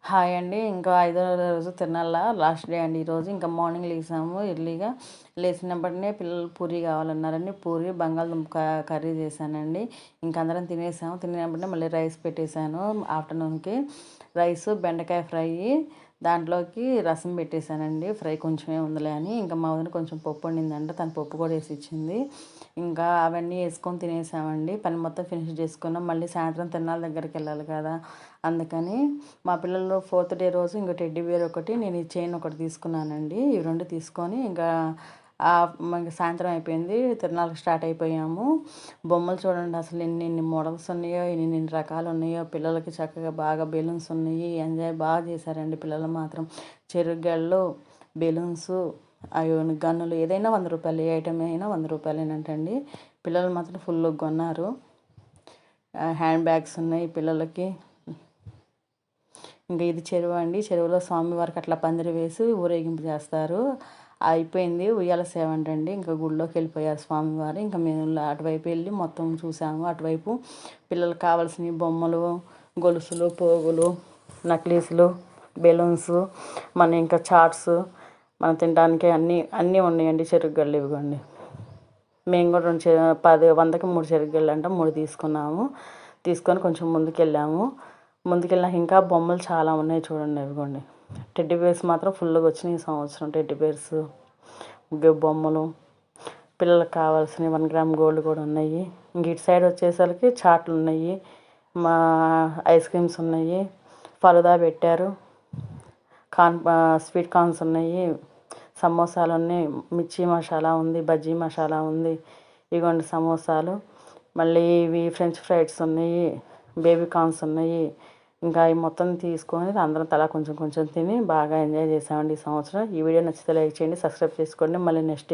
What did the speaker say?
Hi అండి. ఇంకా ఐదో రోజు తిరునాళ్ళ లాస్ట్ డే అండి ఈరోజు. ఇంకా మార్నింగ్ లేసాము ఎర్లీగా. లేచినప్పటినే పిల్లలు పూరి కావాలన్నారండి. పూరి బంగాళదుంప కర్రీ చేశానండి. ఇంకా అందరం తినేసాము. తినేటప్పుడే మళ్ళీ రైస్ పెట్టేశాను. ఆఫ్టర్నూన్కి రైస్, బెండకాయ ఫ్రై, దాంట్లోకి రసం పెట్టేశానండి. ఫ్రై కొంచెమే ఉందిలే అని. ఇంకా మా వదిన కొంచెం పప్పు వండిందంట, తను పప్పు కూడా వేసి ఇచ్చింది. ఇంకా అవన్నీ వేసుకొని తినేసామండి. పని మొత్తం ఫినిష్ చేసుకున్నాం. మళ్ళీ సాయంత్రం తిరునాళ్ళ దగ్గరికి వెళ్ళాలి కదా, అందుకని మా పిల్లలు 4th డే రోజు ఇంకా టెడ్డీ బేర్ ఒకటి, నేను ఈ చైన్ ఒకటి తీసుకున్నానండి. ఇవి రెండు తీసుకొని ఇంకా సాయంత్రం అయిపోయింది, తిరునాళ్ళకి స్టార్ట్ అయిపోయాము. బొమ్మలు చూడండి అసలు ఎన్ని మోడల్స్ ఉన్నాయో, ఎన్ని రకాలు ఉన్నాయో. పిల్లలకి చక్కగా బాగా బెలూన్స్ ఉన్నాయి. ఎంజాయ్ బాగా చేశారండి పిల్లలు మాత్రం. చెరుగళ్ళు, బెలూన్స్, అవి గన్నులు ఏదైనా 100 రూపాయలు, ఏ ఐటమ్ అయినా 100 రూపాయలేనంటండి. పిల్లలు మాత్రం ఫుల్ కొన్నారు. హ్యాండ్ బ్యాగ్స్ ఉన్నాయి పిల్లలకి. ఇంకా ఇది చెరువు అండి. చెరువులో స్వామివారికి అట్లా పందిరి వేసి ఊరేగింపు చేస్తారు. అయిపోయింది, ఉయ్యాల సేవ అంటండి. ఇంకా గుళ్ళోకి వెళ్ళిపోయారు స్వామివారు. ఇంకా మేము అటువైపు వెళ్ళి మొత్తం చూసాము. అటువైపు పిల్లలకు కావాల్సినవి బొమ్మలు, గొలుసులు, పోగులు, నక్లీసులు, బెలూన్స్, మన ఇంకా చాట్స్, మనం తినడానికి అన్నీ ఉన్నాయండి. చెరుగళ్ళు ఇవ్వండి. మేము కూడా 100కి 3 చెరుగళ్ళు అంట, 3 తీసుకున్నాము. తీసుకొని కొంచెం ముందుకెళ్ళాము. ముందుకెళ్ళినాక ఇంకా బొమ్మలు చాలా ఉన్నాయి చూడండి. ఇవ్వండి, టెడ్డీ బేర్స్ మాత్రం ఫుల్గా వచ్చినాయి ఈ సంవత్సరం. టెడ్డీ బేర్స్, బొమ్మలు, పిల్లలకు కావాల్సినవి 1 గ్రామ్ గోల్డ్ కూడా ఉన్నాయి. ఇంక ఇటు సైడ్ వచ్చేసరికి చాట్లు ఉన్నాయి, మా ఐస్ క్రీమ్స్ ఉన్నాయి, ఫలుదా పెట్టారు, స్వీట్ కార్న్స్ ఉన్నాయి, సమోసాలు ఉన్నాయి, మిర్చి మసాలా ఉంది, బజ్జీ మసాలా ఉంది. ఇదిగోండి సమోసాలు. మళ్ళీ ఇవి ఫ్రెంచ్ ఫ్రైడ్స్ ఉన్నాయి, బేబీ కార్న్స్ ఉన్నాయి. ఇంకా అవి మొత్తం తీసుకొని అందరం తలా కొంచెం కొంచెం తిని బాగా ఎంజాయ్ చేసామండి ఈ సంవత్సరం. ఈ వీడియో నచ్చితే లైక్ చేయండి, సబ్స్క్రైబ్ చేసుకోండి. మళ్ళీ నెక్స్ట్